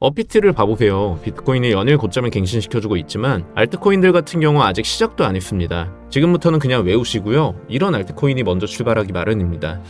업비트를 봐보세요. 비트코인의 연일 고점을 갱신시켜주고 있지만 알트코인들 같은 경우 아직 시작도 안 했습니다. 지금부터는 그냥 외우시고요. 이런 알트코인이 먼저 출발하기 마련입니다.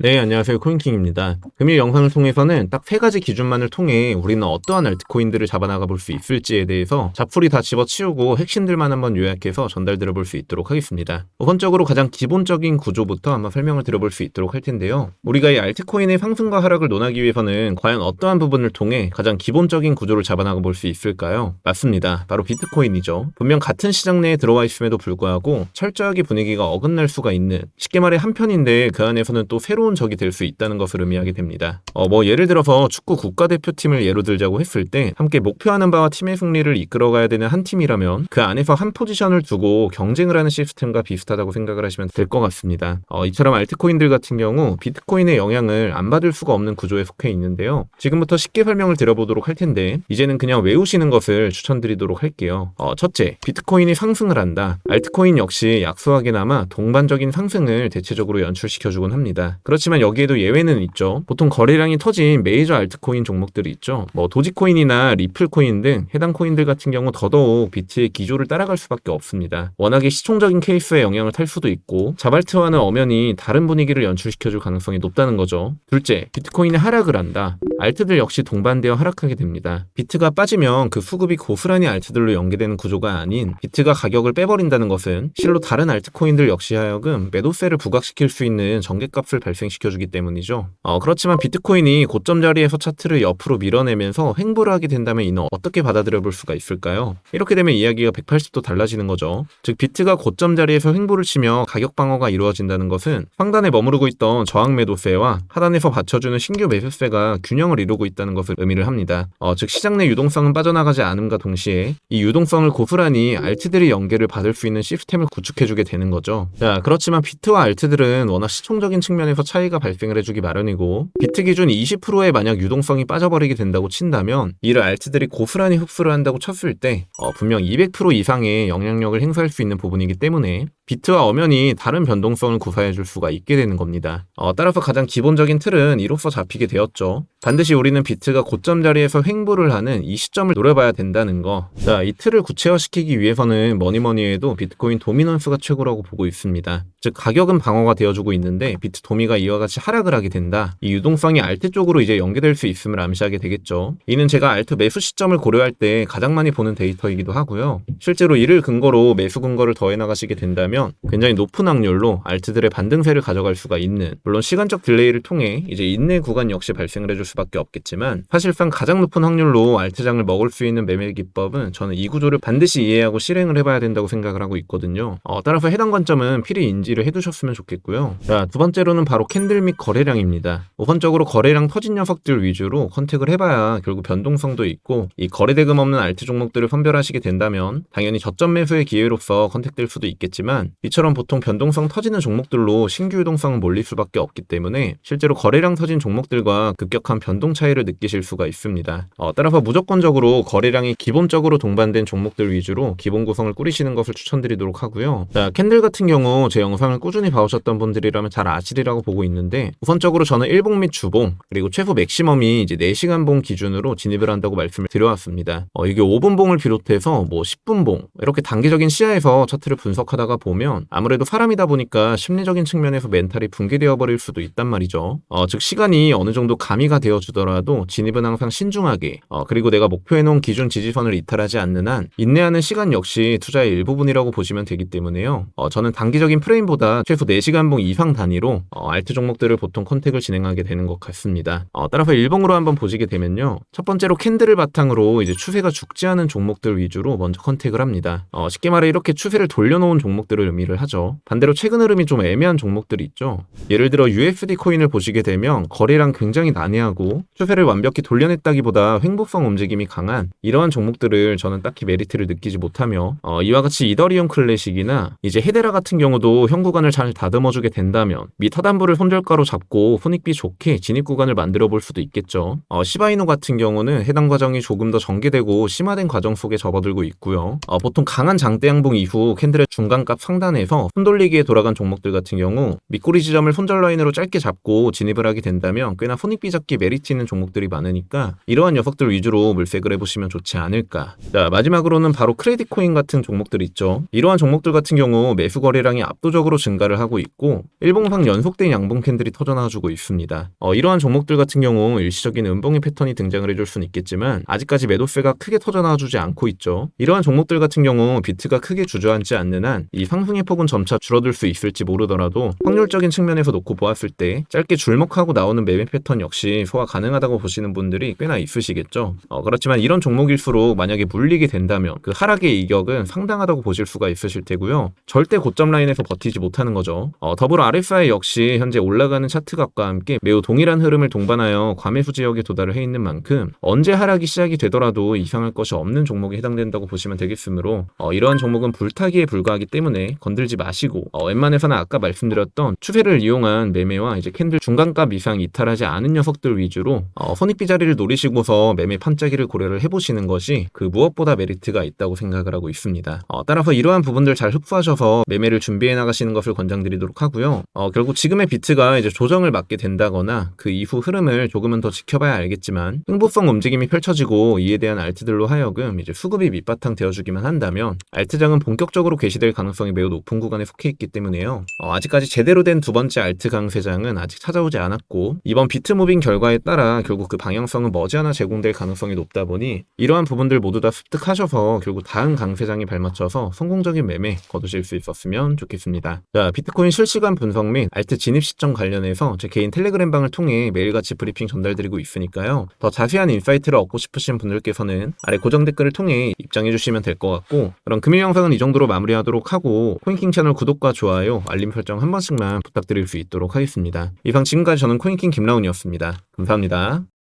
네, 안녕하세요. 코인킹입니다. 금일 영상을 통해서는 딱 3가지 기준만을 통해 우리는 어떠한 알트코인들을 잡아나가 볼 수 있을지에 대해서 잡풀이 다 집어치우고 핵심들만 한번 요약해서 전달드려 볼 수 있도록 하겠습니다. 우선적으로 가장 기본적인 구조부터 한번 설명을 드려볼 수 있도록 할 텐데요. 우리가 이 알트코인의 상승과 하락을 논하기 위해서는 과연 어떠한 부분을 통해 가장 기본적인 구조를 잡아나가 볼 수 있을까요? 맞습니다. 바로 비트코인이죠. 분명 같은 시장 내에 들어와 있음에도 불구하고 철저하게 분위기가 어긋날 수가 있는, 쉽게 말해 한 편인데 그 안에서는 또 새로운 적이 될 수 있다는 것을 의미하게 됩니다. 예를 들어서 축구 국가대표팀을 예로 들자고 했을 때 함께 목표하는 바와 팀의 승리를 이끌어가야 되는 한 팀이라면 그 안에서 한 포지션을 두고 경쟁을 하는 시스템과 비슷하다고 생각을 하시면 될 것 같습니다. 이처럼 알트코인들 같은 경우 비트코인의 영향을 안 받을 수가 없는 구조에 속해 있는데요. 지금부터 쉽게 설명을 드려보도록 할 텐데 이제는 그냥 외우시는 것을 추천드리도록 할게요. 첫째, 비트코인이 상승을 한다. 알트코인 역시 약소하게나마 동반적인 상승을 대체적으로 연출시켜주곤 합니다. 그렇지만 여기에도 예외는 있죠. 보통 거래량이 터진 메이저 알트코인 종목들이 있죠. 도지코인이나 리플코인 등 해당 코인들 같은 경우 더더욱 비트의 기조를 따라갈 수밖에 없습니다. 워낙에 시총적인 케이스에 영향을 탈 수도 있고 자발트와는 엄연히 다른 분위기를 연출시켜줄 가능성이 높다는 거죠. 둘째, 비트코인이 하락을 한다. 알트들 역시 동반되어 하락하게 됩니다. 비트가 빠지면 그 수급이 고스란히 알트들로 연계되는 구조가 아닌 비트가 가격을 빼버린다는 것은 실로 다른 알트코인들 역시 하여금 매도세를 부각시킬 수 있는 전개값을 발생시켜주기 때문이죠. 그렇지만 비트코인이 고점 자리에서 차트를 옆으로 밀어내면서 횡보를 하게 된다면 이는 어떻게 받아들여 볼 수가 있을까요? 이렇게 되면 이야기가 180도 달라지는 거죠. 즉 비트가 고점 자리에서 횡보를 치며 가격 방어가 이루어진다는 것은 상단에 머무르고 있던 저항 매도세와 하단에서 받쳐주는 신규 매수세가 균형을 이루고 있다는 것을 의미를 합니다. 즉 시장 내 유동성은 빠져나가지 않음과 동시에 이 유동성을 고스란히 알트들이 연계를 받을 수 있는 시스템을 구축해주게 되는 거죠. 자, 그렇지만 비트와 알트들은 워낙 시총적인 측면에서 차이가 발생을 해주기 마련이고 비트 기준 20%의 만약 유동성이 빠져버리게 된다고 친다면 이를 알트들이 고스란히 흡수를 한다고 쳤을 때 분명 200% 이상의 영향력을 행사할 수 있는 부분이기 때문에 비트와 엄연히 다른 변동성을 구사해줄 수가 있게 되는 겁니다. 따라서 가장 기본적인 틀은 이로써 잡히게 되었죠. 반드시 우리는 비트가 고점 자리에서 횡보를 하는 이 시점을 노려봐야 된다는 거. 자, 이 틀을 구체화시키기 위해서는 뭐니뭐니 해도 비트코인 도미넌스가 최고라고 보고 있습니다. 즉 가격은 방어가 되어주고 있는데 비트 도미가 이와 같이 하락을 하게 된다. 이 유동성이 알트 쪽으로 이제 연계될 수 있음을 암시하게 되겠죠. 이는 제가 알트 매수 시점을 고려할 때 가장 많이 보는 데이터이기도 하고요. 실제로 이를 근거로 매수 근거를 더해 나가시게 된다면 굉장히 높은 확률로 알트들의 반등세를 가져갈 수가 있는, 물론 시간적 딜레이를 통해 이제 인내 구간 역시 발생을 해줄 수밖에 없겠지만 사실상 가장 높은 확률로 알트장을 먹을 수 있는 매매 기법은 저는 이 구조를 반드시 이해하고 실행을 해봐야 된다고 생각을 하고 있거든요. 따라서 해당 관점은 필히 인지를 해두셨으면 좋겠고요. 자, 두 번째로는 바로 캔들 및 거래량입니다. 우선적으로 거래량 터진 녀석들 위주로 컨택을 해봐야 결국 변동성도 있고 이 거래대금 없는 알트 종목들을 선별하시게 된다면 당연히 저점 매수의 기회로서 컨택될 수도 있겠지만 이처럼 보통 변동성 터지는 종목들로 신규 유동성은 몰릴 수밖에 없기 때문에 실제로 거래량 터진 종목들과 급격한 변동 차이를 느끼실 수가 있습니다. 따라서 무조건적으로 거래량이 기본적으로 동반된 종목들 위주로 기본 구성을 꾸리시는 것을 추천드리도록 하고요. 자, 캔들 같은 경우 제 영상을 꾸준히 봐오셨던 분들이라면 잘 아시리라고 보고 있는데 우선적으로 저는 일봉 및 주봉 그리고 최소 맥시멈이 이제 4시간 봉 기준으로 진입을 한다고 말씀을 드려왔습니다. 이게 5분 봉을 비롯해서 10분 봉 이렇게 단기적인 시야에서 차트를 분석하다가 보면 아무래도 사람이다 보니까 심리적인 측면에서 멘탈이 붕괴되어 버릴 수도 있단 말이죠. 즉 시간이 어느 정도 가미가 되어주더라도 진입은 항상 신중하게 그리고 내가 목표해놓은 기준 지지선을 이탈하지 않는 한 인내하는 시간 역시 투자의 일부분이라고 보시면 되기 때문에요. 저는 단기적인 프레임보다 최소 4시간 봉 이상 단위로 알트 종목들을 보통 컨택을 진행하게 되는 것 같습니다. 따라서 일봉으로 한번 보시게 되면요. 첫 번째로 캔들을 바탕으로 이제 추세가 죽지 않은 종목들 위주로 먼저 컨택을 합니다. 쉽게 말해 이렇게 추세를 돌려놓은 종목들을 의미를 하죠. 반대로 최근 흐름이 좀 애매한 종목들이 있죠. 예를 들어 USD 코인을 보시게 되면 거래량 굉장히 난해하고 추세를 완벽히 돌려냈다기보다 횡보성 움직임이 강한 이러한 종목들을 저는 딱히 메리트를 느끼지 못하며 이와 같이 이더리움 클래식이나 이제 헤데라 같은 경우도 현 구간을 잘 다듬어주게 된다면 미 타단부를 손절가로 잡고 손익비 좋게 진입 구간을 만들어 볼 수도 있겠죠. 시바이누 같은 경우는 해당 과정이 조금 더 전개되고 심화된 과정 속에 접어들고 있고요. 보통 강한 장대 양봉 이후 캔들의 중간값 상단에서 손돌리기에 돌아간 종목들 같은 경우 밑꼬리 지점을 손절 라인으로 짧게 잡고 진입을 하게 된다면 꽤나 손익비 잡기 메리트 있는 종목들이 많으니까 이러한 녀석들 위주로 물색을 해보시면 좋지 않을까. 자, 마지막으로는 바로 크레딧 코인 같은 종목들 있죠. 이러한 종목들 같은 경우 매수 거래량이 압도적으로 증가를 하고 있고 일봉상 연속된 양봉 캔들이 터져나와주고 있습니다. 이러한 종목들 같은 경우 일시적인 음봉의 패턴이 등장을 해줄 수는 있겠지만 아직까지 매도세가 크게 터져나와주지 않고 있죠. 이러한 종목들 같은 경우 비트가 크게 주저앉지 않는 한 이 상승의 폭은 점차 줄어들 수 있을지 모르더라도 확률적인 측면에서 놓고 보았을 때 짧게 줄목하고 나오는 매매 패턴 역시 소화 가능하다고 보시는 분들이 꽤나 있으시겠죠. 그렇지만 이런 종목일수록 만약에 물리게 된다면 그 하락의 이격은 상당하다고 보실 수가 있으실 테고요. 절대 고점 라인에서 버티지 못하는 거죠. 더불어 RSI 역시 현재 올라가는 차트각과 함께 매우 동일한 흐름을 동반하여 과매수 지역에 도달을 해 있는 만큼 언제 하락이 시작이 되더라도 이상할 것이 없는 종목에 해당된다고 보시면 되겠으므로 이러한 종목은 불타기에 불과하기 때문에 건들지 마시고 웬만해서는 아까 말씀드렸던 추세를 이용한 매매와 이제 캔들 중간값 이상 이탈하지 않은 녀석들 위주로 손익비 자리를 노리시고서 매매 판짜기를 고려를 해보시는 것이 그 무엇보다 메리트가 있다고 생각을 하고 있습니다. 따라서 이러한 부분들 잘 흡수하셔서 매매를 준비해 나가시는 것을 권장드리도록 하고요. 결국 지금의 비트가 이제 조정을 맞게 된다거나 그 이후 흐름을 조금은 더 지켜봐야 알겠지만 흥보성 움직임이 펼쳐지고 이에 대한 알트들로 하여금 이제 수급이 밑바탕 되어주기만 한다면 알트장은 본격적으로 개시될 가능성이 매우 높은 구간에 속해 있기 때문에요. 아직까지 제대로 된 두 번째 알트 강세장은 아직 찾아오지 않았고 이번 비트 무빙 결과에 따라 결국 그 방향성은 머지않아 제공될 가능성이 높다 보니 이러한 부분들 모두 다 습득하셔서 결국 다음 강세장에 발맞춰서 성공적인 매매 거두실 수 있었으면 좋겠습니다. 자, 비트코인 실시간 분석 및 알트 진입 시점 관련해서 제 개인 텔레그램 방을 통해 매일같이 브리핑 전달드리고 있으니까요. 더 자세한 인사이트를 얻고 싶으신 분들께서는 아래 고정 댓글을 통해 입장해 주시면 될 것 같고 그럼 금일 영상은 이 정도로 마무리하도록 하고 코인킹 채널 구독과 좋아요, 알림 설정 한 번씩만 부탁드릴 수 있도록 하겠습니다. 이상 지금까지 저는 코인킹 김라운이었습니다. 감사합니다.